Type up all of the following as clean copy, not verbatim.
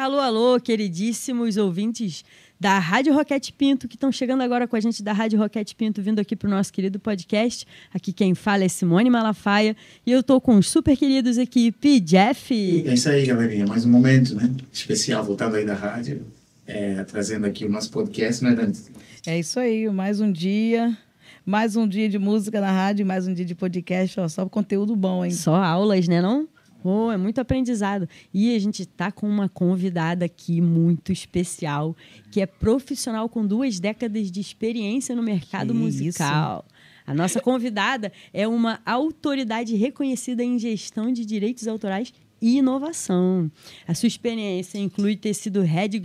Alô, alô, queridíssimos ouvintes da Rádio Roquete Pinto, que estão chegando agora com a gente da Rádio Roquete Pinto, vindo aqui para o nosso querido podcast. Aqui quem fala é Simone Malafaia e eu estou com os super queridos equipe Jeff. É isso aí, galerinha. Mais um momento, né, especial, voltando aí da rádio, trazendo aqui o nosso podcast, né, Dani? É isso aí, mais um dia de música na rádio, mais um dia de podcast, ó, só conteúdo bom, hein? Só aulas, né, não? Oh, é muito aprendizado. E a gente está com uma convidada aqui muito especial, que é profissional com 2 décadas de experiência no mercado musical. Isso? A nossa convidada é uma autoridade reconhecida em gestão de direitos autorais e inovação. A sua experiência inclui ter sido Head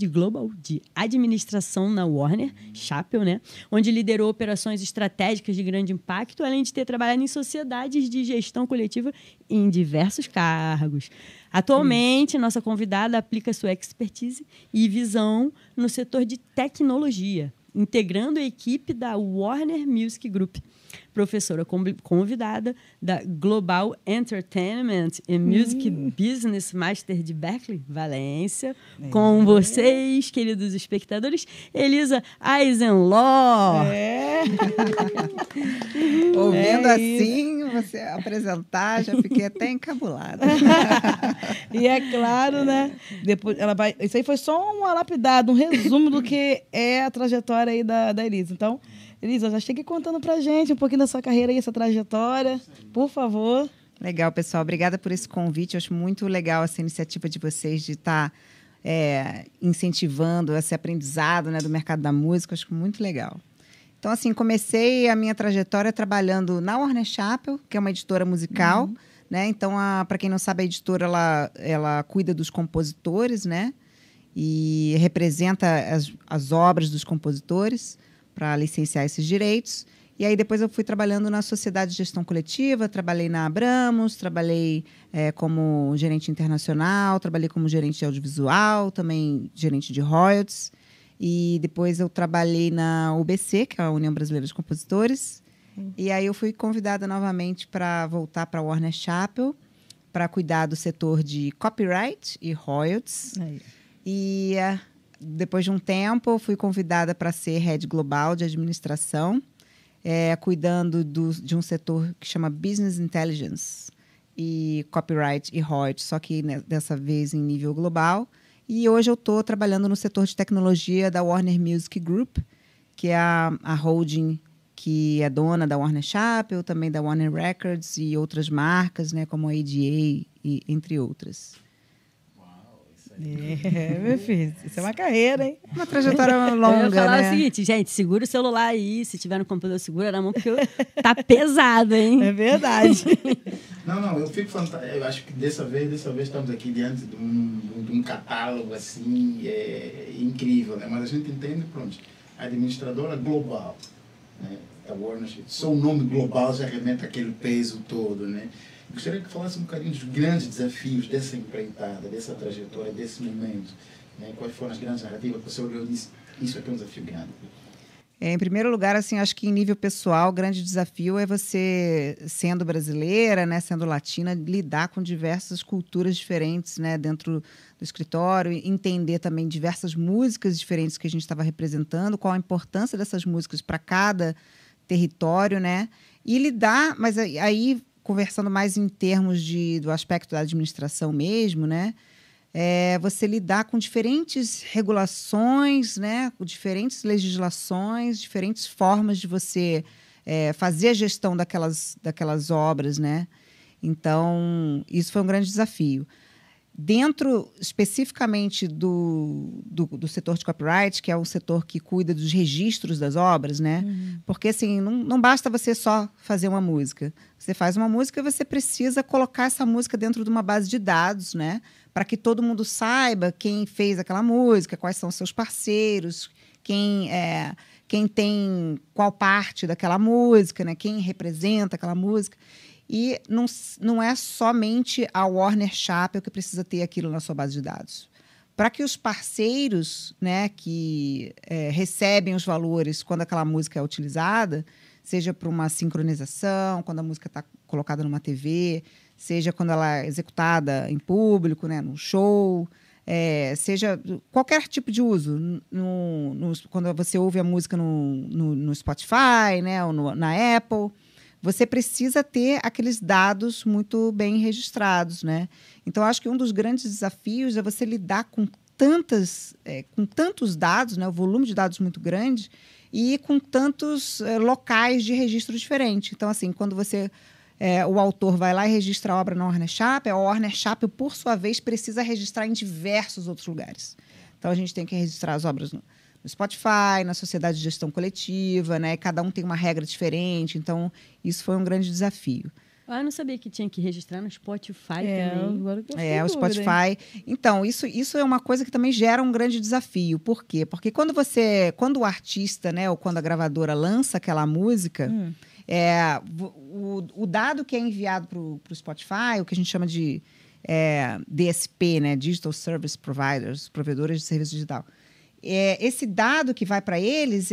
Global de Administração na Warner Chappell, né? Onde liderou operações estratégicas de grande impacto, além de ter trabalhado em sociedades de gestão coletiva em diversos cargos. Atualmente, nossa convidada aplica sua expertise e visão no setor de tecnologia, integrando a equipe da Warner Music Group. Professora convidada da Global Entertainment and Music Business Master de Berkeley, Valência. Com vocês, queridos espectadores, Elisa Eisenlohr. Ouvindo assim, você apresentar, já fiquei até encabulada. E é claro, né? Depois, isso aí foi só uma lapidada, um resumo do que é a trajetória aí da Elisa. Então, Elisa, já chega contando pra gente um pouquinho da sua carreira e essa trajetória, por favor. Legal, pessoal. Obrigada por esse convite. Eu acho muito legal essa iniciativa de vocês de estar incentivando esse aprendizado, né, do mercado da música. Eu acho muito legal. Então, assim, comecei a minha trajetória trabalhando na Warner Chappell, que é uma editora musical. Né? Então, para quem não sabe, a editora ela cuida dos compositores, né? E representa as obras dos compositores para licenciar esses direitos. E aí depois eu fui trabalhando na Sociedade de Gestão Coletiva, trabalhei na Abramos, trabalhei como gerente internacional, trabalhei como gerente de audiovisual, também gerente de royalties. E depois eu trabalhei na UBC, que é a União Brasileira de Compositores. E aí eu fui convidada novamente para voltar para a Warner Chappell, para cuidar do setor de copyright e royalties. E depois de um tempo, fui convidada para ser Head Global de Administração, cuidando de um setor que chama Business Intelligence e Copyright e Royalties, só que dessa vez em nível global. E hoje eu estou trabalhando no setor de tecnologia da Warner Music Group, que é a holding que é dona da Warner Chappell, também da Warner Records e outras marcas, né, como a ADA, e entre outras. Meu filho, isso é uma carreira, hein? Uma trajetória longa, eu ia falar né? o seguinte, gente, segura o celular aí, se tiver no computador, segura na mão, porque tá pesado, hein? É verdade. Não, eu fico fantástico. Eu acho que dessa vez estamos aqui diante de um catálogo assim, incrível, né? Mas a gente entende, pronto, a administradora global, né? Da Warner, só o nome global já remete aquele peso todo, né? Gostaria que falasse um bocadinho dos grandes desafios dessa empreitada, dessa trajetória, desse momento. Né? Quais foram as grandes narrativas que você olhou e disse, isso aqui é um desafio grande? Em primeiro lugar, assim, acho que em nível pessoal, o grande desafio é você, sendo brasileira, né, sendo latina, lidar com diversas culturas diferentes, né, dentro do escritório, entender também diversas músicas diferentes que a gente estava representando, qual a importância dessas músicas para cada território, né, e lidar, mas aí conversando mais em termos do aspecto da administração mesmo, né? Você lidar com diferentes regulações, né? Com diferentes legislações, diferentes formas de você fazer a gestão daquelas obras, né? Então, isso foi um grande desafio. Dentro, especificamente, do setor de copyright, que é o setor que cuida dos registros das obras, né? Porque, assim, não basta você só fazer uma música. Você faz uma música e você precisa colocar essa música dentro de uma base de dados, né? Para que todo mundo saiba quem fez aquela música, quais são os seus parceiros, quem tem qual parte daquela música, né? Quem representa aquela música. E não é somente a Warner Chappell que precisa ter aquilo na sua base de dados. Para que os parceiros, né, que recebem os valores quando aquela música é utilizada, seja para uma sincronização, quando a música está colocada numa TV, seja quando ela é executada em público, né, num show, seja qualquer tipo de uso, quando você ouve a música no Spotify, né, ou na Apple, você precisa ter aqueles dados muito bem registrados, né? Então, acho que um dos grandes desafios é você lidar com tantos dados, né, o volume de dados muito grande, e com tantos locais de registro diferentes. Então, assim, quando o autor vai lá e registra a obra na Warner Chappell, a Warner Chappell, por sua vez, precisa registrar em diversos outros lugares. Então, a gente tem que registrar as obras no Spotify, na Sociedade de Gestão Coletiva, né? Cada um tem uma regra diferente. Então, isso foi um grande desafio. Eu não sabia que tinha que registrar no Spotify também. Agora que eu O Spotify. Então, isso é uma coisa que também gera um grande desafio. Por quê? Porque quando o artista, né, ou quando a gravadora lança aquela música, o dado que é enviado para o Spotify, o que a gente chama de DSP, né, Digital Service Providers, provedores de serviço digital. Esse dado que vai para eles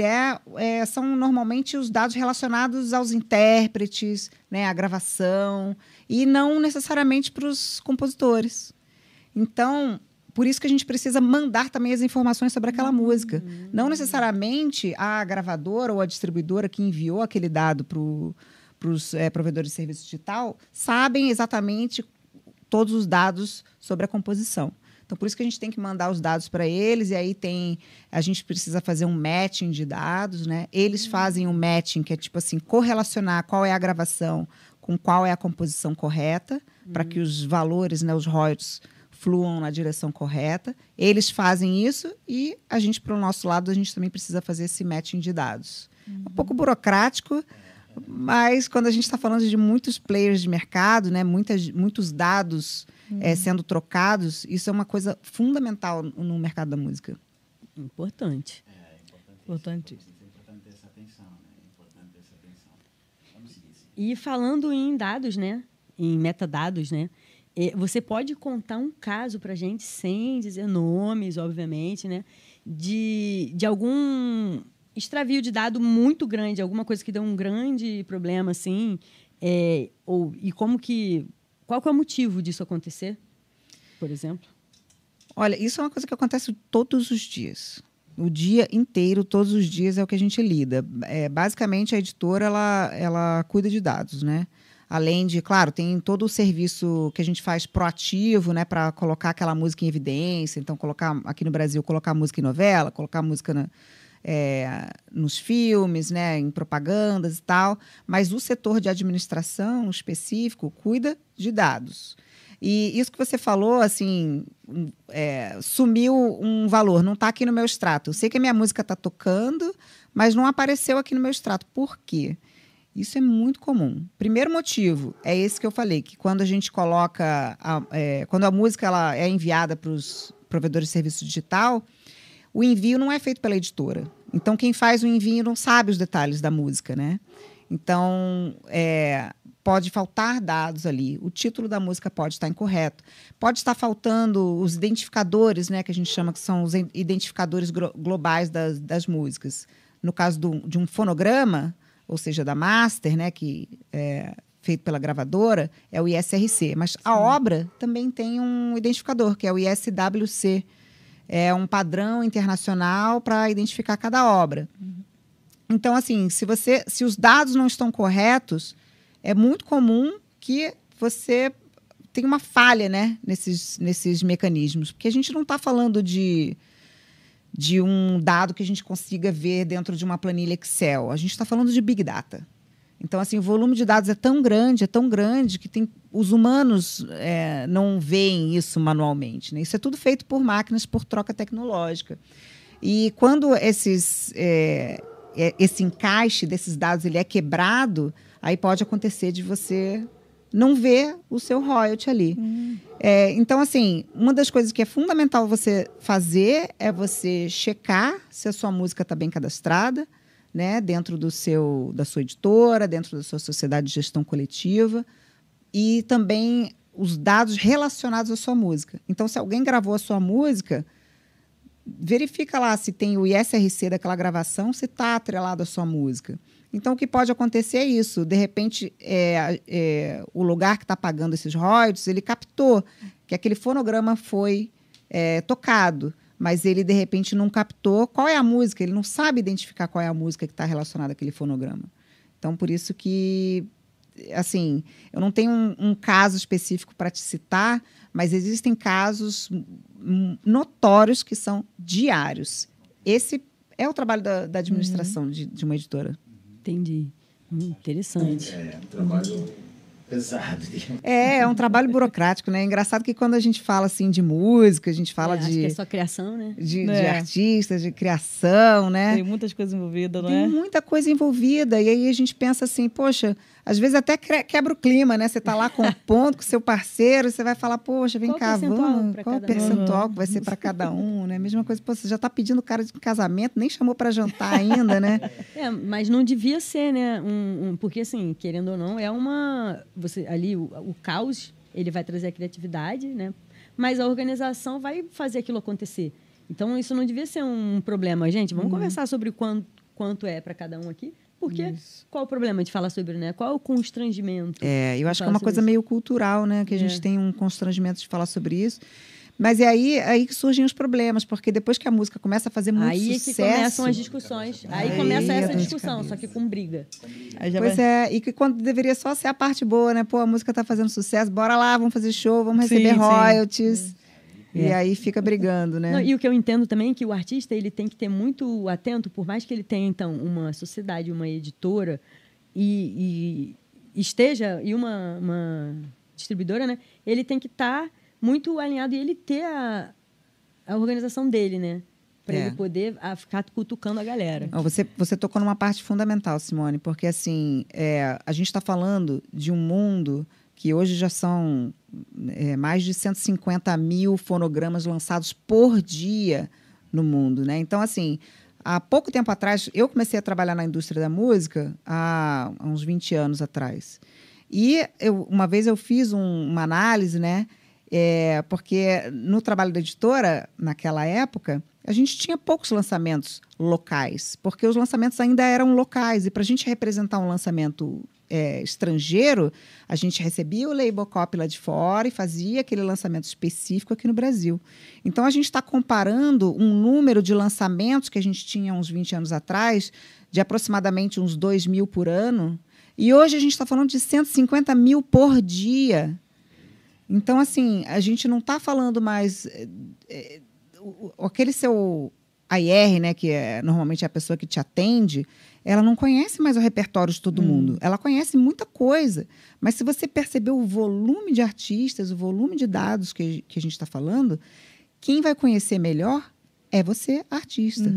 são normalmente os dados relacionados aos intérpretes, né, à gravação, e não necessariamente para os compositores. Então, por isso que a gente precisa mandar também as informações sobre aquela música. Não necessariamente a gravadora ou a distribuidora que enviou aquele dado para os provedores de serviço digital sabem exatamente todos os dados sobre a composição. Então, por isso que a gente tem que mandar os dados para eles, e aí a gente precisa fazer um matching de dados, né? Eles fazem um matching, que é tipo assim, correlacionar qual é a gravação com qual é a composição correta, para que os valores, né, os royalties, fluam na direção correta. Eles fazem isso e a gente, para o nosso lado, a gente também precisa fazer esse matching de dados. É um pouco burocrático, mas quando a gente está falando de muitos players de mercado, né, muitos dados sendo trocados, isso é uma coisa fundamental no mercado da música. Importante. Importante. É importante ter essa atenção, né? É importante ter essa atenção. Vamos seguir. E falando em dados, né? Em metadados, né? Você pode contar um caso para a gente, sem dizer nomes, obviamente, né? De algum extravio de dado muito grande, alguma coisa que deu um grande problema, assim, e qual que é o motivo disso acontecer, por exemplo? Olha, isso é uma coisa que acontece todos os dias. O dia inteiro, todos os dias, é o que a gente lida. Basicamente, a editora ela cuida de dados, né? Além de, claro, tem todo o serviço que a gente faz proativo, né, para colocar aquela música em evidência. Então, aqui no Brasil, colocar música em novela, colocar música nos filmes, né, em propagandas e tal. Mas o setor de administração específico cuida de dados. E isso que você falou, assim, sumiu um valor, não está aqui no meu extrato. Eu sei que a minha música está tocando, mas não apareceu aqui no meu extrato. Por quê? Isso é muito comum. Primeiro motivo é esse que eu falei, que quando a gente coloca... quando a música ela é enviada para os provedores de serviço digital, o envio não é feito pela editora. Então, quem faz o envio não sabe os detalhes da música, né? Então, pode faltar dados ali. O título da música pode estar incorreto. Pode estar faltando os identificadores, né, que a gente chama que são os identificadores globais das músicas. No caso de um fonograma, ou seja, da master, né, que é feito pela gravadora, é o ISRC. Mas a obra também tem um identificador, que é o ISWC. É um padrão internacional para identificar cada obra. Então, assim, se os dados não estão corretos, é muito comum que você tenha uma falha, né, nesses mecanismos. Porque a gente não está falando de um dado que a gente consiga ver dentro de uma planilha Excel. A gente está falando de Big Data. Então, assim, o volume de dados é tão grande que os humanos não veem isso manualmente, né? Isso é tudo feito por máquinas, por troca tecnológica. E quando esse encaixe desses dados ele é quebrado, aí pode acontecer de você não ver o seu royalty ali. Então, assim, uma das coisas que é fundamental você fazer é você checar se a sua música está bem cadastrada, né, dentro da sua editora, dentro da sua sociedade de gestão coletiva, e também os dados relacionados à sua música. Então, se alguém gravou a sua música, verifica lá se tem o ISRC daquela gravação, se está atrelado à sua música. Então, o que pode acontecer é isso. De repente, o lugar que está pagando esses royalties, ele captou que aquele fonograma foi tocado, mas ele, de repente, não captou qual é a música, ele não sabe identificar qual é a música que está relacionada àquele fonograma. Então, por isso que, assim, eu não tenho um caso específico para te citar, mas existem casos notórios que são diários. Esse é o trabalho da administração de uma editora. Entendi. Interessante. É um trabalho pesado. É um trabalho burocrático, né? É engraçado que quando a gente fala assim de música, a gente fala acho que é só criação, né? De artistas, de criação, né? Tem muitas coisas envolvidas, não é? Tem muita coisa envolvida. E aí a gente pensa assim, poxa, às vezes até quebra o clima, né? Você tá lá compondo com seu parceiro, você vai falar, poxa, vem cá, vamos, qual o percentual que vai ser para cada um, né? Mesma coisa, pô, você já tá pedindo o cara de casamento, nem chamou para jantar ainda, né? Mas não devia ser, né? Porque, assim, querendo ou não, é uma... ali, o caos, ele vai trazer a criatividade, né? Mas a organização vai fazer aquilo acontecer. Então, isso não devia ser um problema. Gente, vamos conversar sobre quanto é para cada um aqui. Porque qual o problema de falar sobre, né? Qual é o constrangimento? Eu acho que é uma coisa meio cultural, né? Que a gente tem um constrangimento de falar sobre isso. Mas é aí que surgem os problemas, porque depois que a música começa a fazer muito sucesso... Aí é que começam as discussões. Aí começa essa discussão, só que com briga. E que quando deveria só ser a parte boa, né? Pô, a música tá fazendo sucesso, bora lá, vamos fazer show, vamos receber royalties. E aí fica brigando, né? Não, e o que eu entendo também é que o artista ele tem que ter muito atento, por mais que ele tenha, então, uma sociedade, uma editora e esteja, e uma distribuidora, né? Ele tem que estar muito alinhado e ele ter a organização dele, né? Para ele poder ficar cutucando a galera. Você tocou numa parte fundamental, Simone, porque assim, a gente está falando de um mundo que hoje já são mais de 150 mil fonogramas lançados por dia no mundo, né? Então, assim, há pouco tempo atrás, eu comecei a trabalhar na indústria da música há uns 20 anos atrás. E uma vez eu fiz uma análise, né? Porque no trabalho da editora, naquela época, a gente tinha poucos lançamentos locais, porque os lançamentos ainda eram locais. E para a gente representar um lançamento estrangeiro, a gente recebia o label copy lá de fora e fazia aquele lançamento específico aqui no Brasil. Então, a gente está comparando um número de lançamentos que a gente tinha uns 20 anos atrás, de aproximadamente uns 2 mil por ano, e hoje a gente está falando de 150 mil por dia. Então, assim, a gente não está falando mais... aquele seu AR, né, que normalmente é a pessoa que te atende, ela não conhece mais o repertório de todo mundo. Ela conhece muita coisa. Mas se você perceber o volume de artistas, o volume de dados que a gente está falando, quem vai conhecer melhor é você, artista.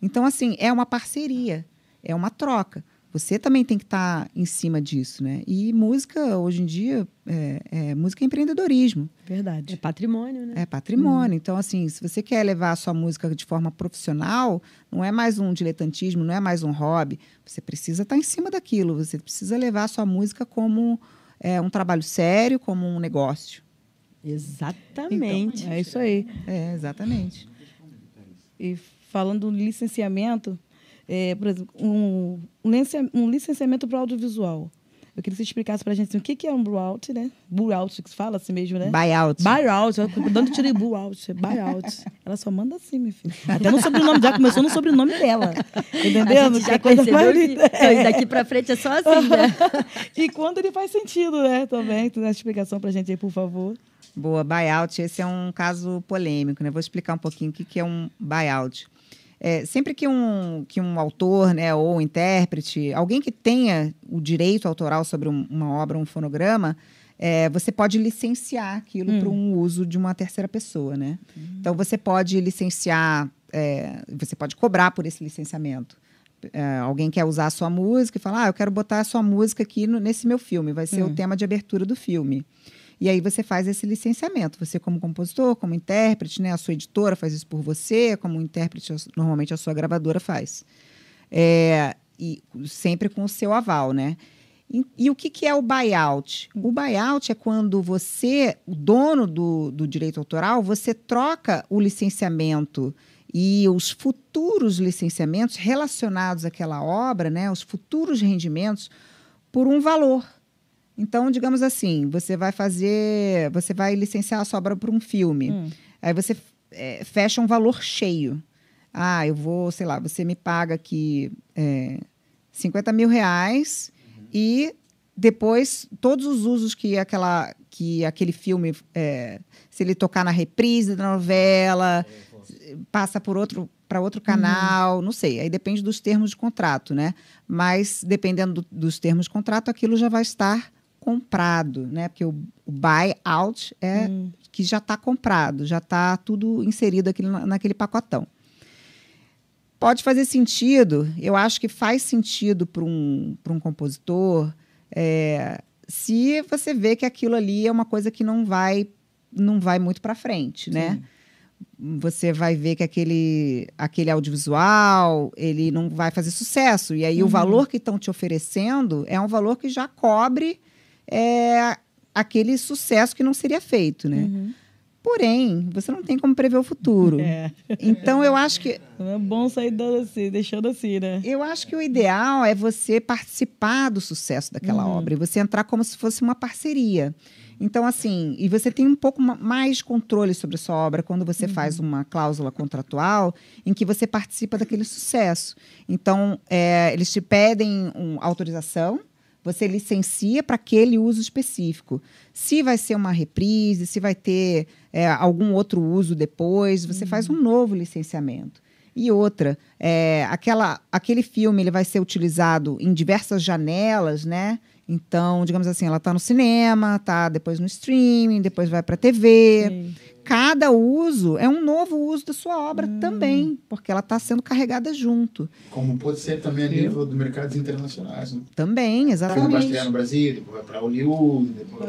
Então, assim, é uma parceria, é uma troca. Você também tem que estar em cima disso, né? E música, hoje em dia, música é empreendedorismo. Verdade. É patrimônio, né? É patrimônio. Então, assim, se você quer levar a sua música de forma profissional, não é mais um diletantismo, não é mais um hobby. Você precisa estar em cima daquilo. Você precisa levar a sua música como um trabalho sério, como um negócio. Exatamente. Então, é isso aí. Exatamente. E falando do licenciamento... por exemplo, um licenciamento para o audiovisual. Eu queria que você explicasse para a gente assim, o que é um buyout, né? Buyout, que se fala assim mesmo, né? Buyout. Buyout. Dando tiro de buyout. Buyout. Ela só manda assim, meu filho. Até no sobrenome, já começou no sobrenome dela. Entendeu? A gente já percebeu que daqui para frente é só assim, né? E quando ele faz sentido, né? Também. Tu dá a explicação para a gente aí, por favor. Boa, buyout. Esse é um caso polêmico, né? Vou explicar um pouquinho o que é um buyout. Sempre que um autor, né, ou um intérprete, alguém que tenha o direito autoral sobre uma obra, um fonograma, você pode licenciar aquilo para um uso de uma terceira pessoa, né? Então, você pode licenciar, você pode cobrar por esse licenciamento. Alguém quer usar a sua música e fala, eu quero botar a sua música aqui nesse meu filme, vai ser o tema de abertura do filme. E aí você faz esse licenciamento. Você como compositor, como intérprete, né? A sua editora faz isso por você, como intérprete, normalmente a sua gravadora faz. E sempre com o seu aval, né? E o que é o buyout? O buyout é quando você, o dono do direito autoral, você troca o licenciamento e os futuros licenciamentos relacionados àquela obra, né? Os futuros rendimentos, por um valor. Então, digamos assim, você vai licenciar a sua obra para um filme. Aí você fecha um valor cheio. Eu vou, sei lá, você me paga aqui R$50 mil e depois todos os usos que aquele filme, se ele tocar na reprise da novela, passa para outro canal, não sei. Aí depende dos termos de contrato, né? Mas, dependendo dos termos de contrato, aquilo já vai estar comprado, né? Porque o buy-out é que já está comprado, já está tudo inserido naquele pacotão. Pode fazer sentido, eu acho que faz sentido para um compositor, se você vê que aquilo ali é uma coisa que não vai muito para frente, né? Você vai ver que aquele audiovisual, ele não vai fazer sucesso. E aí o valor que estão te oferecendo é um valor que já cobre aquele sucesso que não seria feito, né? Porém, você não tem como prever o futuro. Então, eu acho que... É bom sair deixando assim, né? Eu acho que o ideal é você participar do sucesso daquela obra. E você entrar como se fosse uma parceria. Então, assim... E você tem um pouco mais controle sobre a sua obra quando você faz uma cláusula contratual em que você participa daquele sucesso. Então, eles te pedem autorização. Você licencia para aquele uso específico. Se vai ser uma reprise, se vai ter algum outro uso depois, você faz um novo licenciamento. E outra, aquele filme ele vai ser utilizado em diversas janelas, né? Então, digamos assim, ela está no cinema, está depois no streaming, depois vai para a TV. Sim. Cada uso é um novo uso da sua obra também, porque ela está sendo carregada junto. Como pode ser também a nível de mercados internacionais. Né? Também, exatamente. Vai estrear no Brasil, depois vai para Hollywood, depois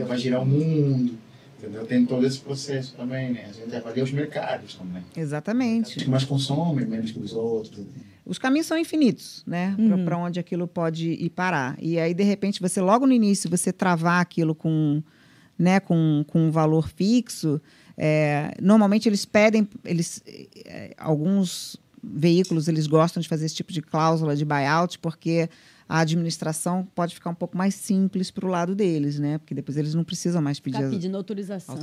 vai girar o mundo. Entendeu? Tem todo esse processo também, né? A gente avalia os mercados também. Exatamente. Os que mais consomem, menos que os outros. Os caminhos são infinitos, né? Para onde aquilo pode ir parar. E aí, de repente, você logo no início, você travar aquilo com um valor fixo, normalmente eles pedem, alguns veículos eles gostam de fazer esse tipo de cláusula de buyout, porque a administração pode ficar um pouco mais simples para o lado deles, né? Porque depois eles não precisam mais pedir pedindo autorização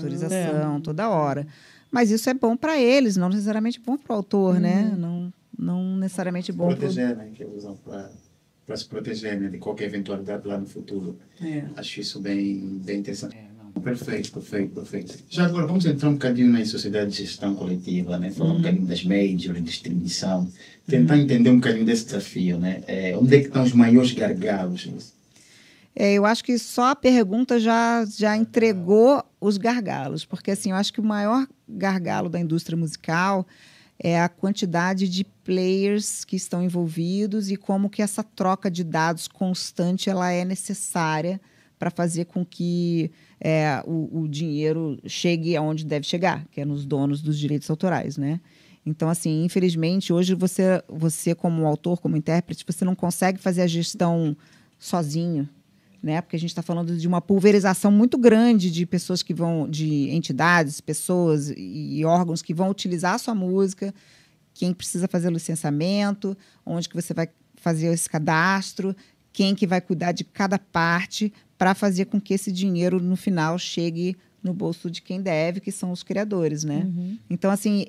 toda hora. Mas isso é bom para eles, não necessariamente bom para o autor, né? Não necessariamente bom para proteger, né? Que usam para se proteger, né? De qualquer eventualidade lá no futuro. Acho isso bem interessante. Perfeito. Já agora, vamos entrar um bocadinho na sociedade de gestão coletiva, né? Falar um bocadinho das majors, distribuição, tentar entender um bocadinho desse desafio, né? Onde é que estão os maiores gargalos? Eu acho que só a pergunta já entregou os gargalos, porque assim, eu acho que o maior gargalo da indústria musical é a quantidade de players que estão envolvidos e como que essa troca de dados constante ela é necessária para fazer com que o dinheiro chegue aonde deve chegar, que é nos donos dos direitos autorais, né? Então, assim, infelizmente, hoje você como autor, como intérprete, você não consegue fazer a gestão sozinho, né? Porque a gente está falando de uma pulverização muito grande de pessoas de entidades, pessoas e órgãos que vão utilizar a sua música, quem precisa fazer o licenciamento, onde que você vai fazer esse cadastro, quem que vai cuidar de cada parte para fazer com que esse dinheiro, no final, chegue no bolso de quem deve, que são os criadores, né? Então, assim,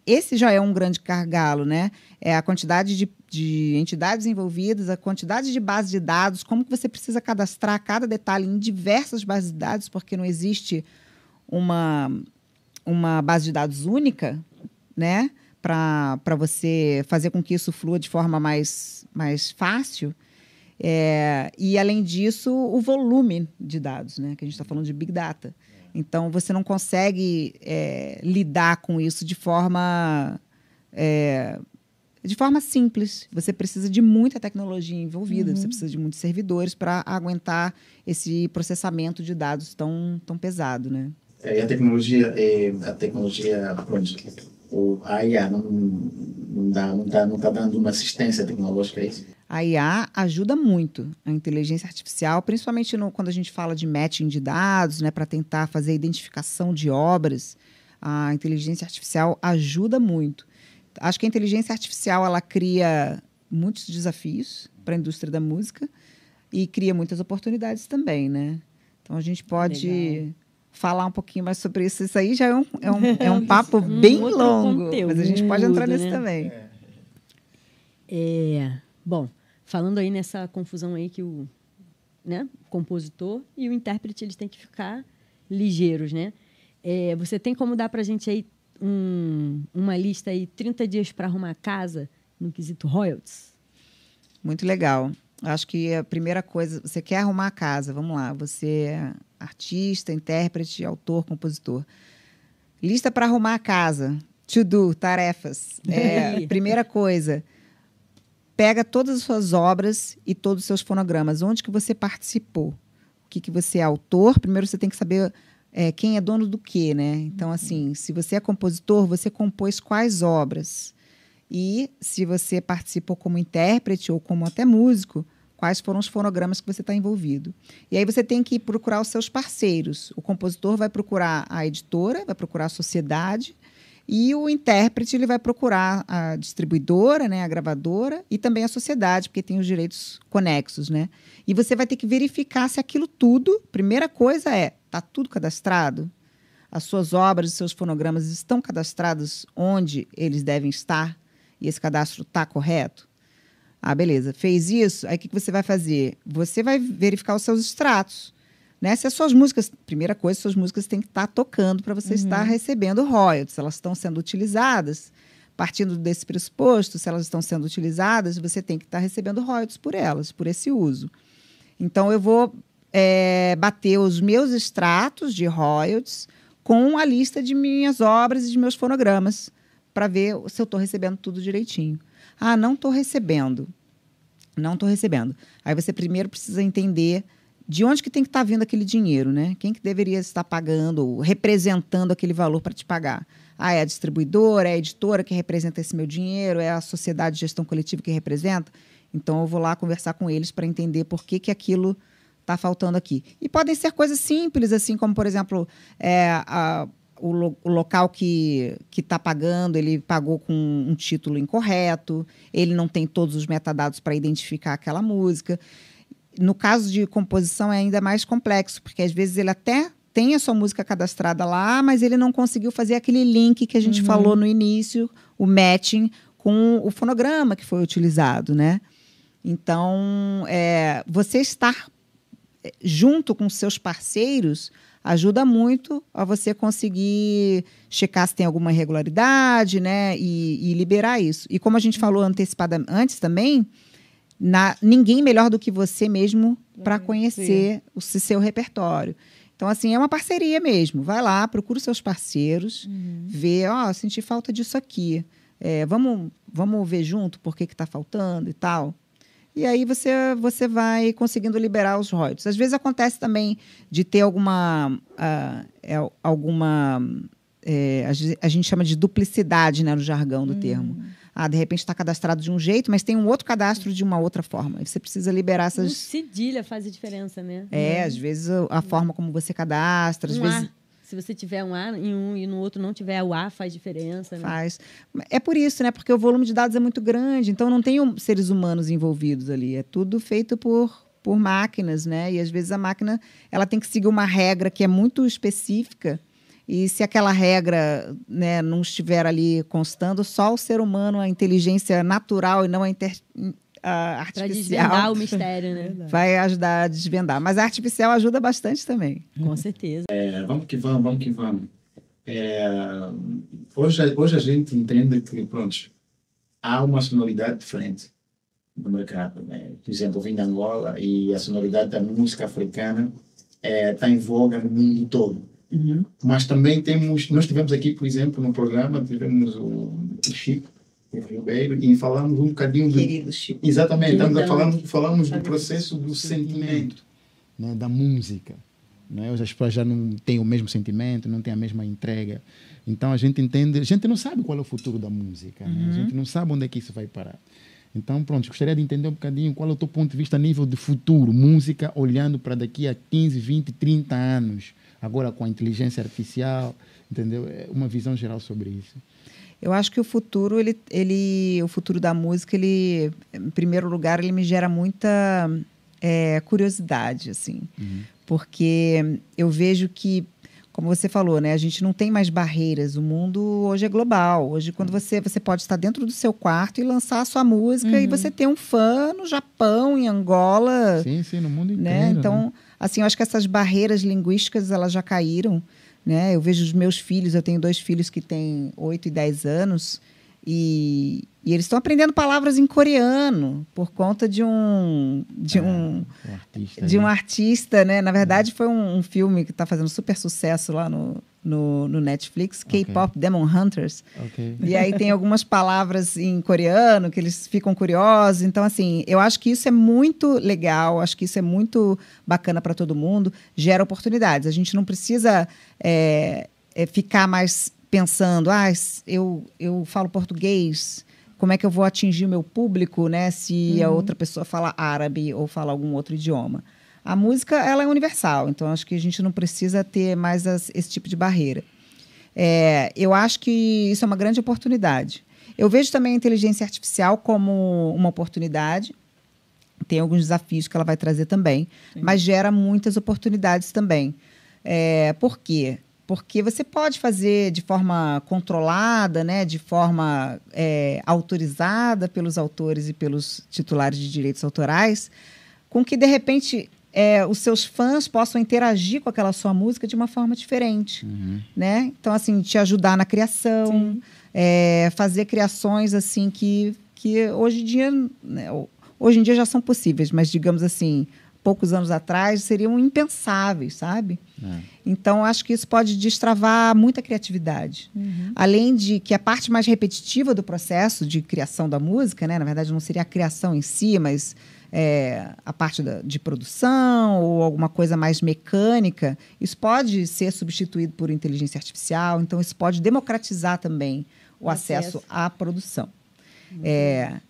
esse já é um grande gargalo, né? É a quantidade de entidades envolvidas, a quantidade de bases de dados, como que você precisa cadastrar cada detalhe em diversas bases de dados, porque não existe uma base de dados única, né? Para você fazer com que isso flua de forma mais fácil. E, além disso, o volume de dados, né? Que a gente está falando de Big Data. Então, você não consegue lidar com isso de forma simples. Você precisa de muita tecnologia envolvida, você precisa de muitos servidores para aguentar esse processamento de dados tão pesado, né? E a tecnologia, a IA não está dando uma assistência tecnológica a isso? A IA ajuda muito a inteligência artificial, principalmente quando a gente fala de matching de dados, né, para tentar fazer a identificação de obras. A inteligência artificial ajuda muito. Acho que a inteligência artificial ela cria muitos desafios para a indústria da música e cria muitas oportunidades também, né? Então, a gente pode falar um pouquinho mais sobre isso. Isso aí já é um papo bem longo, conteúdo, mas a gente pode entrar nesse né? também. Bom, falando aí nessa confusão aí que o compositor e o intérprete eles têm que ficar ligeiros, né? Você tem como dar para a gente aí uma lista aí, 30 dias para arrumar a casa no quesito royalties? Muito legal. Acho que a primeira coisa, você quer arrumar a casa, vamos lá, você é artista, intérprete, autor, compositor. Lista para arrumar a casa, to do, tarefas. Primeira coisa, pega todas as suas obras e todos os seus fonogramas, onde que você participou, o que você é autor, primeiro você tem que saber quem é dono do quê, né? Então, assim, se você é compositor, você compôs quais obras? E se você participou como intérprete ou como até músico, quais foram os fonogramas que você está envolvido. E aí você tem que procurar os seus parceiros. O compositor vai procurar a editora, vai procurar a sociedade, e o intérprete ele vai procurar a distribuidora, né, a gravadora, e também a sociedade, porque tem os direitos conexos, né? E você vai ter que verificar se aquilo tudo, primeira coisa está tudo cadastrado? As suas obras, os seus fonogramas estão cadastrados onde eles devem estar? E esse cadastro está correto? Beleza. Fez isso? Aí o que você vai fazer? Você vai verificar os seus extratos. Né? Se as suas músicas... Primeira coisa, suas músicas têm que estar tocando para você estar recebendo royalties. Elas estão sendo utilizadas. Partindo desse pressuposto, se elas estão sendo utilizadas, você tem que estar recebendo royalties por elas, por esse uso. Então, eu vou bater os meus extratos de royalties com a lista de minhas obras e de meus fonogramas, para ver se eu estou recebendo tudo direitinho. Não estou recebendo. Não estou recebendo. Aí você primeiro precisa entender de onde que tem que estar vindo aquele dinheiro, né? Quem que deveria estar pagando ou representando aquele valor para te pagar? É a distribuidora, é a editora que representa esse meu dinheiro, é a sociedade de gestão coletiva que representa? Então, eu vou lá conversar com eles para entender por que aquilo está faltando aqui. E podem ser coisas simples, assim como, por exemplo, o local que está pagando, ele pagou com um título incorreto, ele não tem todos os metadados para identificar aquela música. No caso de composição é ainda mais complexo, porque às vezes ele até tem a sua música cadastrada lá, mas ele não conseguiu fazer aquele link que a gente falou no início, o matching com o fonograma que foi utilizado, né? Então, você estar junto com seus parceiros ajuda muito a você conseguir checar se tem alguma irregularidade, né? E liberar isso. E como a gente falou antecipadamente antes também, ninguém melhor do que você mesmo para conhecer o seu repertório. Então, assim, é uma parceria mesmo. Vai lá, procura os seus parceiros, vê, senti falta disso aqui. Vamos ver junto por que está faltando e tal. E aí você vai conseguindo liberar os royalties. Às vezes acontece também de ter alguma a gente chama de duplicidade, né, no jargão do termo. De repente está cadastrado de um jeito, mas tem um outro cadastro de uma outra forma. Você precisa liberar essas... Cedilha faz a diferença, né? Às vezes a forma como você cadastra, às vezes... Se você tiver um A em um e no outro não tiver o A, faz diferença, né? Faz. É por isso, né? Porque o volume de dados é muito grande, então não tem seres humanos envolvidos ali. É tudo feito por máquinas, né? E às vezes a máquina ela tem que seguir uma regra que é muito específica. E se aquela regra, né, não estiver ali constando, só o ser humano, a inteligência natural e não a artificial... Para desvendar o mistério, né? Vai ajudar a desvendar. Mas a artificial ajuda bastante também. Com certeza. Vamos que vamos. Hoje a gente entende que, pronto, há uma sonoridade diferente no mercado, né? Por exemplo, vim de Angola e a sonoridade da música africana está em voga no mundo todo. Mas também nós tivemos aqui, por exemplo, no programa, tivemos o Chico Ribeiro e falamos um bocadinho Querido Chico. Exatamente, falamos do processo do sentimento, né, da música. Né? Hoje as pessoas já não têm o mesmo sentimento, não têm a mesma entrega. Então a gente entende, a gente não sabe qual é o futuro da música, né? A gente não sabe onde é que isso vai parar. Então, pronto, gostaria de entender um bocadinho qual é o teu ponto de vista a nível de futuro, música olhando para daqui a 15, 20, 30 anos, agora com a inteligência artificial, entendeu? Uma visão geral sobre isso. Eu acho que o futuro, o futuro da música, ele, em primeiro lugar, ele me gera muita curiosidade, assim. Porque eu vejo que, como você falou, né? A gente não tem mais barreiras. O mundo hoje é global. Hoje, quando você pode estar dentro do seu quarto e lançar a sua música e você ter um fã no Japão, em Angola. Sim, no mundo inteiro. Né? Então, né? assim, eu acho que essas barreiras linguísticas, elas já caíram. Né? Eu vejo os meus filhos, eu tenho 2 filhos que têm 8 e 10 anos, e eles estão aprendendo palavras em coreano por conta de um artista, né? Na verdade, foi um filme que está fazendo super sucesso lá no Netflix, K-Pop Demon Hunters. E aí tem algumas palavras em coreano que eles ficam curiosos. Então, assim, eu acho que isso é muito legal, acho que isso é muito bacana para todo mundo, gera oportunidades. A gente não precisa ficar mais pensando, eu falo português, como é que eu vou atingir o meu público, né, se a outra pessoa fala árabe ou fala algum outro idioma. A música, ela é universal, então acho que a gente não precisa ter mais esse tipo de barreira. Eu acho que isso é uma grande oportunidade. Eu vejo também a inteligência artificial como uma oportunidade, tem alguns desafios que ela vai trazer também, mas gera muitas oportunidades também. Por quê? Porque você pode fazer de forma controlada, né, de forma autorizada pelos autores e pelos titulares de direitos autorais, com que, de repente, os seus fãs possam interagir com aquela sua música de uma forma diferente. Né? Então, assim, te ajudar na criação, fazer criações assim, que hoje em dia, né, hoje em dia já são possíveis, mas, digamos assim, poucos anos atrás, seriam impensáveis, sabe? Então, acho que isso pode destravar muita criatividade. Além de que a parte mais repetitiva do processo de criação da música, né? Na verdade, não seria a criação em si, mas a parte de produção ou alguma coisa mais mecânica, isso pode ser substituído por inteligência artificial. Então, isso pode democratizar também o acesso à produção.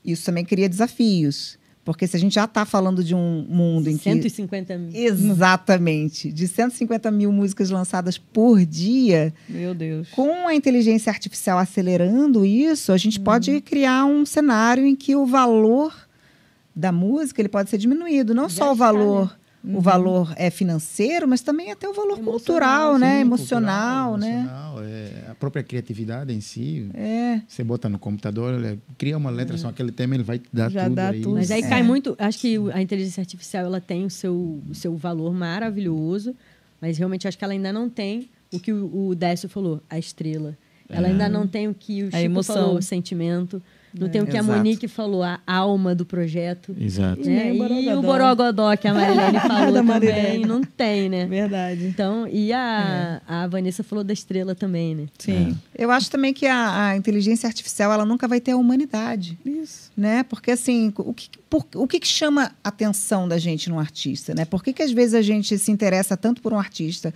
Isso também cria desafios. Porque se a gente já está falando de um mundo em que... 150 mil. Exatamente. De 150 mil músicas lançadas por dia. Meu Deus. Com a inteligência artificial acelerando isso, a gente pode criar um cenário em que o valor da música ele pode ser diminuído. Não só o valor... Né? O valor financeiro, mas também até o valor cultural, né? Emocional, né? A própria criatividade em si. Você bota no computador, cria uma letra, só aquele tema, ele vai te dar tudo. Aí. Mas aí cai muito... Acho que a inteligência artificial ela tem o seu valor maravilhoso, mas realmente acho que ela ainda não tem o que o Décio falou, a estrela. Ela ainda não tem o que o Chico falou, o sentimento. Não tem o que a Monique falou, a alma do projeto. Exato. Né? E o Borogodó, que a Marilene falou também, não tem, né? Verdade. Então, e a Vanessa falou da estrela também, né? Sim. Eu acho também que a inteligência artificial ela nunca vai ter a humanidade. Isso. Né? Porque, assim, o que chama a atenção da gente num artista? Né? Por que às vezes a gente se interessa tanto por um artista?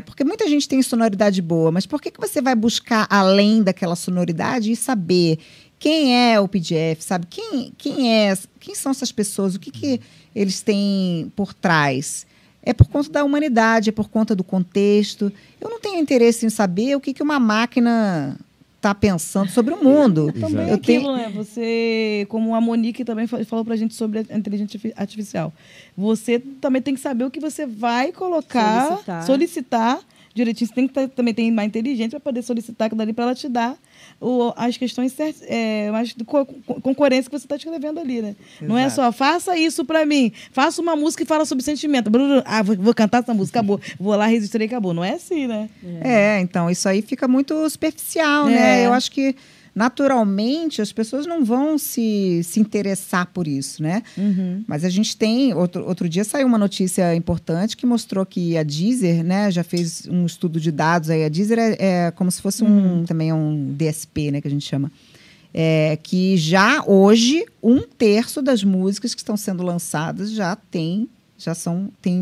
Porque muita gente tem sonoridade boa, mas por que você vai buscar além daquela sonoridade e saber quem é o PGF, sabe? Quem são essas pessoas? O que eles têm por trás? É por conta da humanidade, é por conta do contexto. Eu não tenho interesse em saber o que uma máquina está pensando sobre o mundo. Também aquilo, né? Você, como a Monique também falou para a gente sobre a inteligência artificial, você também tem que saber o que você vai colocar, solicitar direitinho. Você tem que também ter mais inteligência para poder solicitar aquilo ali para ela te dar as questões mais de concorrência que você está escrevendo ali, né? Exato. Não é só, faça isso para mim, faça uma música e fala sobre sentimento. Vou cantar essa música, acabou. Vou lá, registrei, acabou. Não é assim, né? Então, isso aí fica muito superficial, né? Eu acho que naturalmente as pessoas não vão se interessar por isso, né? Mas a gente tem... Outro dia saiu uma notícia importante que mostrou que a Deezer, né, já fez um estudo de dados. Aí a Deezer é como se fosse também um DSP, né, que a gente chama. Que já hoje, 1/3 das músicas que estão sendo lançadas já tem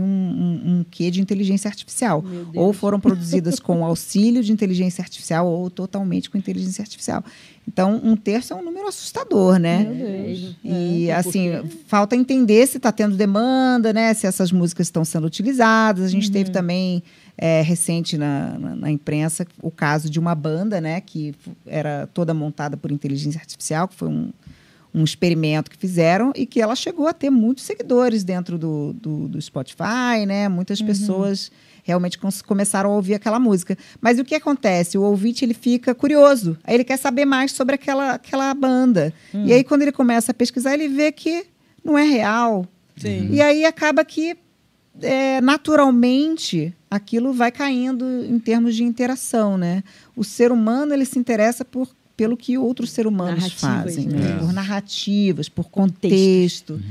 um quê de inteligência artificial. Ou foram produzidas com auxílio de inteligência artificial ou totalmente com inteligência artificial. Então, 1/3 é um número assustador, né? Meu Deus. E, assim, falta entender se está tendo demanda, né? Se essas músicas estão sendo utilizadas. A gente teve também, recente na imprensa, o caso de uma banda, né? Que era toda montada por inteligência artificial, que foi um um experimento que fizeram e que ela chegou a ter muitos seguidores dentro do Spotify, né? Muitas pessoas realmente começaram a ouvir aquela música. Mas o que acontece? O ouvinte, ele fica curioso. Aí ele quer saber mais sobre aquela banda. E aí, quando ele começa a pesquisar, ele vê que não é real. Sim. E aí acaba que, naturalmente, aquilo vai caindo em termos de interação, né? O ser humano, ele se interessa pelo que outros seres humanos fazem, né? Por narrativas, por contexto.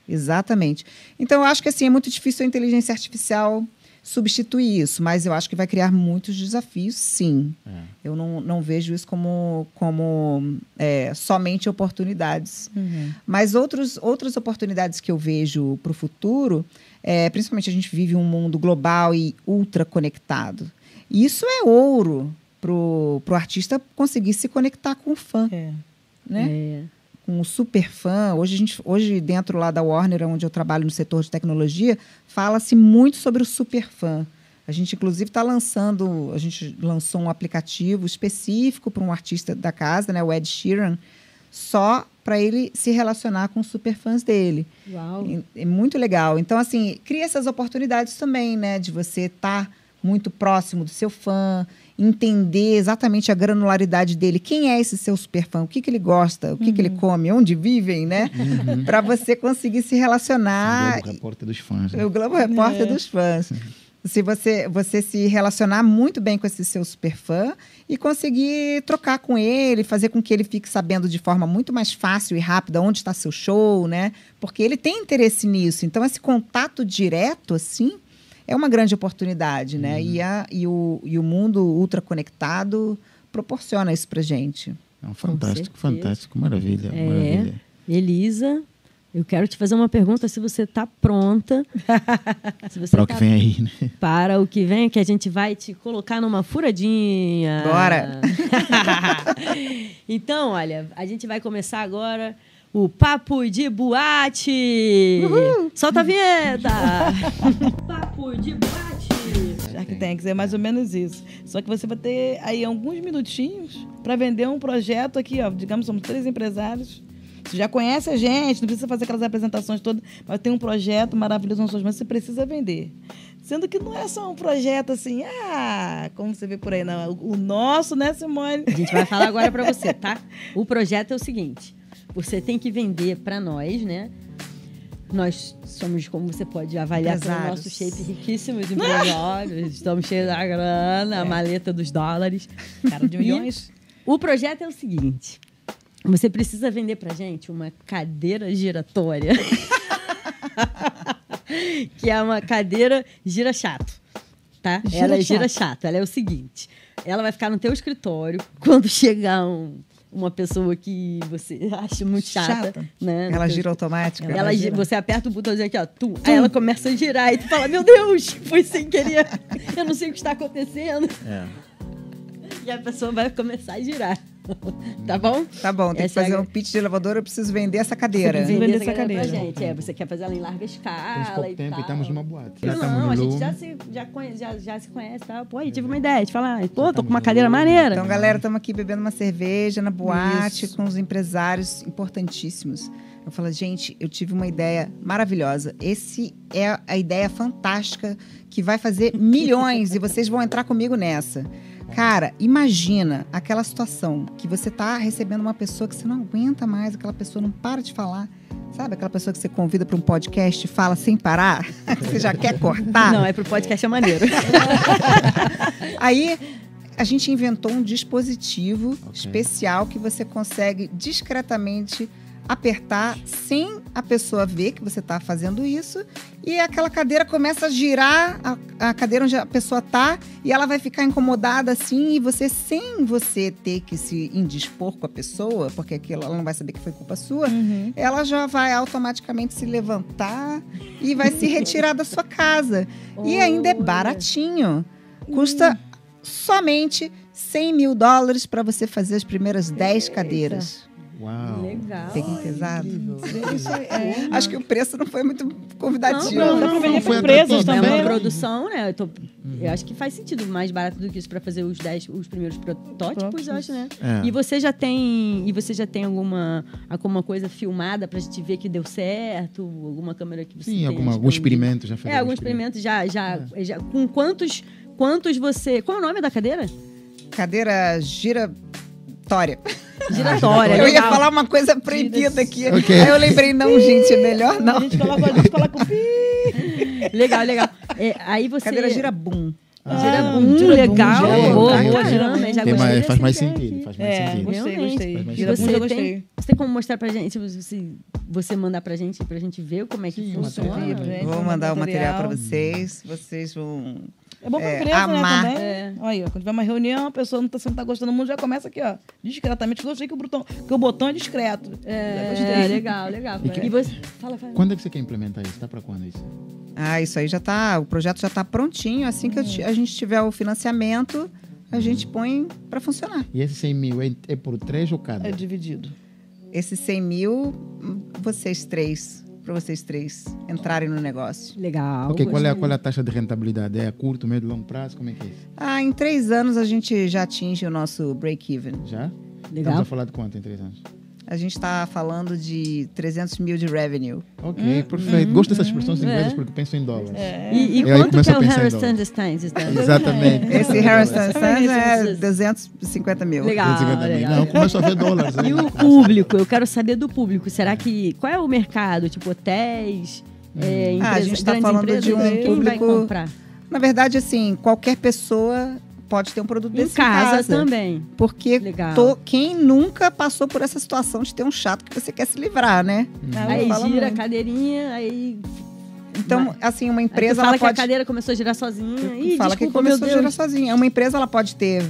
Exatamente. Então, eu acho que assim, é muito difícil a inteligência artificial substituir isso, mas eu acho que vai criar muitos desafios, sim. Eu não vejo isso como somente oportunidades. Mas outras oportunidades que eu vejo para o futuro, principalmente a gente vive um mundo global e ultra conectado. E isso é ouro pro artista conseguir se conectar com o fã, né? Com o super fã. Hoje, dentro lá da Warner, onde eu trabalho no setor de tecnologia, fala-se muito sobre o super fã. A gente, inclusive, a gente lançou um aplicativo específico para um artista da casa, né, o Ed Sheeran, só para ele se relacionar com os super fãs dele. Uau. É muito legal. Então, assim, cria essas oportunidades também, né, de você estar muito próximo do seu fã, entender exatamente a granularidade dele. Quem é esse seu super fã? O que ele gosta? O que ele come? Onde vivem, né? Para você conseguir se relacionar. O Globo Repórter dos fãs. Né? O Globo Repórter dos fãs. Se você se relacionar muito bem com esse seu super fã e conseguir trocar com ele, fazer com que ele fique sabendo de forma muito mais fácil e rápida onde está seu show, né? Porque ele tem interesse nisso. Então, esse contato direto, assim, é uma grande oportunidade, né? E o mundo ultraconectado proporciona isso pra gente. Fantástico, maravilha. Elisa, eu quero te fazer uma pergunta, se você está pronta. Para o que vem aí, né? Para o que vem, que a gente vai te colocar numa furadinha. Bora! Então, olha, a gente vai começar agora o Papo de Boate. Solta a vinheta! Papo de Boate. Shark Tanks é mais ou menos isso. Só que você vai ter aí alguns minutinhos para vender um projeto aqui, ó. Digamos, somos 3 empresários. Você já conhece a gente, não precisa fazer aquelas apresentações todas, mas tem um projeto maravilhoso nas suas mãos, você precisa vender. Sendo que não é só um projeto assim, como você vê por aí, não. O nosso, né, Simone? A gente vai falar agora para você, tá? O projeto é o seguinte: você tem que vender para nós, né? Nós somos, como você pode avaliar pelo nosso shape, riquíssimos empresários. Estamos cheios da grana, a maleta dos dólares. Cara de milhões. O projeto é o seguinte: você precisa vender pra gente uma cadeira giratória. Que é uma cadeira gira-chato, tá? Ela gira chato. Ela é o seguinte: ela vai ficar no teu escritório quando chegar uma pessoa que você acha muito chata. Né? Ela gira automática. Você aperta o botãozinho aqui, ó. Aí ela começa a girar e tu fala: meu Deus, foi sem querer. Eu não sei o que está acontecendo. E a pessoa vai começar a girar. Tá bom? Tá bom, tem que fazer um pitch de elevador, eu preciso vender essa cadeira. Vender essa cadeira pra gente. Você quer fazer ela em larga escala e tal. E estamos numa boate. Não, a gente já se conhece, tá? Pô, aí tive uma ideia de falar, tô com uma cadeira maneira. Então, galera, estamos aqui bebendo uma cerveja na boate com os empresários importantíssimos. Eu falo, gente, eu tive uma ideia maravilhosa. Esse é a ideia fantástica que vai fazer milhões e vocês vão entrar comigo nessa. Cara, imagina aquela situação que você tá recebendo uma pessoa que você não aguenta mais, aquela pessoa não para de falar. Sabe aquela pessoa que você convida para um podcast e fala sem parar? Você já quer cortar? Não, pro podcast é maneiro. Aí, a gente inventou um dispositivo especial que você consegue discretamente apertar sem a pessoa ver que você está fazendo isso, e aquela cadeira começa a girar, a cadeira onde a pessoa está, e ela vai ficar incomodada assim, e você, sem você ter que se indispor com a pessoa, porque aquilo ela não vai saber que foi culpa sua, ela já vai automaticamente se levantar e vai se retirar da sua casa. E ainda é baratinho. Custa somente $100 mil para você fazer as primeiras 10 cadeiras. Uau. Legal. Peguei pesado. Isso aí, é. Acho que o preço não foi muito convidativo. Não, dá pra vender foi pra empresas atrativo. É também. uma né? produção, né? Eu acho que faz sentido mais barato do que isso para fazer os primeiros protótipos, eu acho, né? É. E você já tem alguma coisa filmada pra gente ver que deu certo? Alguma câmera que você Sim, tem algum escondido? experimento já fez. Algum experimento já com quantos você... Qual é o nome da cadeira? Cadeira giratória. Giratória. Eu ia legal. falar uma coisa proibida aqui. Ok. Aí eu lembrei, não, gente, é melhor não. A gente coloca o pi. Legal. Aí você... Cadeira girabum. Girabum, girabum, legal. girabum, Boa, ok, ok. caramba, já Tem gostei mais- faz mais dessa ideia sentido. aqui. Faz mais É, sentido. gostei, Realmente. gostei. Faz mais Girabum, Você eu gostei. tem como mostrar pra gente, você mandar pra gente ver como é que Sim, funciona? material pra gente. Vou mandar o material para material. vocês. Vocês vão... É bom pra É, empresa, amar. né, também. É. Olha aí, ó, quando tiver uma reunião, a pessoa não tá gostando muito, já começa aqui, ó, discretamente. Eu sei que o botão é discreto. Já gostei. Legal. E você... Fala. Quando é que você quer implementar isso? Tá para quando isso? Isso aí já tá, o projeto já está prontinho. Assim que a gente tiver o financiamento, a gente põe para funcionar. E esse 100 mil é por 3 ou cada? É dividido. Esses 100 mil, para vocês três entrarem no negócio. Legal. Ok, qual é gostei. a taxa de rentabilidade? É a curto, médio, longo prazo? Como é que é isso? Em 3 anos a gente já atinge o nosso break-even. Já? Legal. Estamos a falar de quanto em 3 anos? A gente está falando de 300 mil de revenue. Ok, perfeito. Gosto dessas expressões inglesas porque penso em dólares. E Eu aí quanto que começo é a o pensar em Harris dólar. Standard? Exatamente. Esse Harrison Sons é 250 mil. Legal. 250 mil. legal. Não, começo a ver dólares. E aí. o público? Eu quero saber do público. Será que... Qual é o mercado? Tipo, hotéis? A gente tá grandes falando empresas? de um Quem vai público- comprar? Na verdade, assim, qualquer pessoa pode ter um produto Em desse casa também. Porque Legal. quem nunca passou por essa situação de ter um chato que você quer se livrar, né? Aí Fala gira a muito. cadeirinha, aí... Então, assim, uma Aí tu empresa fala ela que pode... a cadeira começou a girar sozinha. Ih, fala que desculpa, começou meu a girar Deus. sozinha. Uma empresa ela pode ter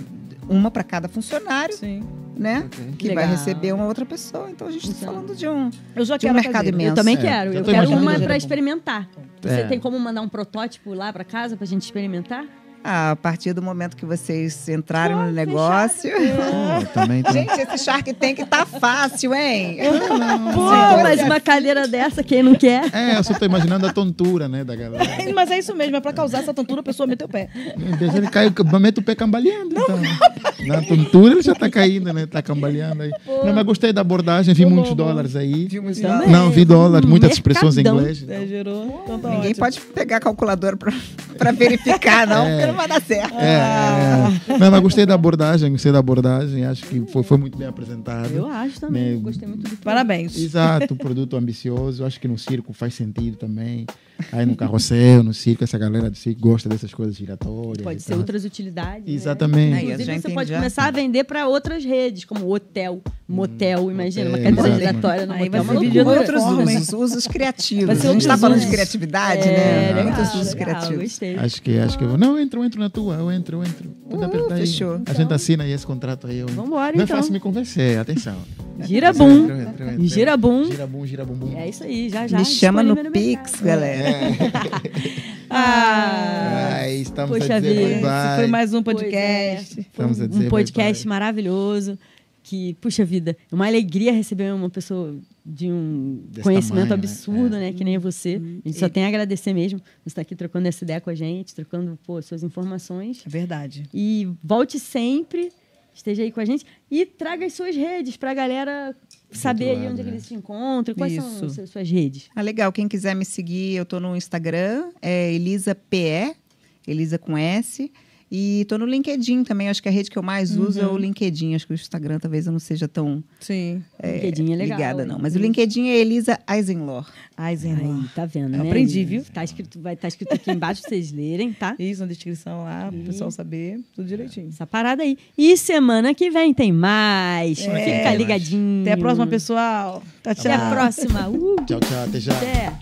uma para cada funcionário, Sim. né? Ok. Que Legal. vai receber uma outra pessoa. Então, a gente está Funciona. falando de um... Eu já De um quero a mercado cadeira. imenso. Eu também É, quero. já Eu tô quero imaginando uma já. para experimentar. Você É. tem como mandar um protótipo lá para casa pra gente experimentar? A partir do momento que vocês entrarem no negócio... Pô, também tem. Gente, esse Shark Tank tá fácil, hein? Pô, mas uma cadeira dessa, quem não quer? É, eu só tô imaginando a tontura, né, da galera. Mas é isso mesmo, é pra causar essa tontura, a pessoa meter o pé. Deixa ele cair, mete o pé cambaleando. Então. Na tontura ele já tá caindo, né? Tá cambaleando aí. Não, mas gostei da abordagem, vi muitos dólares aí. Vimos Também. Não, vi dólares, muitas expressões em Mercadão. inglês. É, gerou. Então tá Ninguém ótimo. pode pegar a calculadora pra verificar, não, porque não vai dar certo. Não, mas gostei da abordagem, acho que foi muito bem apresentado. Eu acho também. Né? Eu gostei muito do Parabéns. Exato, produto ambicioso, acho que no circo faz sentido também. Aí no carrossel, no circo, essa galera do circo gosta dessas coisas giratórias. Pode e ser tal. outras utilidades. né? Exatamente. Aí, eu Inclusive, já você entendi, pode já. começar a vender para outras redes, como hotel, motel. Imagina, uma hotel, cadeira exato. giratória no Aí motel. vai Uma ser vídeo loucura. outra Outros forma, hein? usos criativos. Vai ser A gente tá outros falando de usos. criatividade, É, né? legal, Muitos usos legal, criativos. gostei. Acho que eu vou. Não, eu entro na tua, eu entro. Tudo apertado aí. Fechou. A gente assina aí esse contrato aí. Vambora, Não é então. fácil me convencer, atenção. Girabum. Entra. Girabum. Girabum. É isso aí, já. Me chama no disponível Pix, mercado. galera. Estamos Poxa a dizer vida, bye Esse bye. foi mais um Pois podcast. é. Estamos a dizer Um podcast bye-bye. maravilhoso. Que, puxa vida, é uma alegria receber uma pessoa de um Desse conhecimento tamanho, né? absurdo, né? Que nem você. A gente só tem a agradecer mesmo. Você está aqui trocando essa ideia com a gente, trocando suas informações. É verdade. E volte sempre, esteja aí com a gente e traga as suas redes para a galera saber aí lado, onde é que né? eles se encontram. Quais são Isso. as suas redes? Legal. Quem quiser me seguir, eu tô no Instagram, é Elisa PE, Elisa com S. E tô no LinkedIn também. Acho que a rede que eu mais uso é o LinkedIn. Acho que o Instagram talvez eu não seja tão Sim. LinkedIn é legal. ligada, não. Mas o Isso. LinkedIn é Elisa Eisenlor. Eisenhower. Aí, tá vendo, Eu né? aprendi, viu? Vai estar escrito aqui embaixo pra vocês lerem, tá? Isso, na descrição lá, pro pessoal saber. Tudo direitinho. Essa parada aí. E semana que vem tem mais. Fica ligadinho. Até a próxima, pessoal. Tchau, tchau. Até a próxima. Tchau, até já. Até.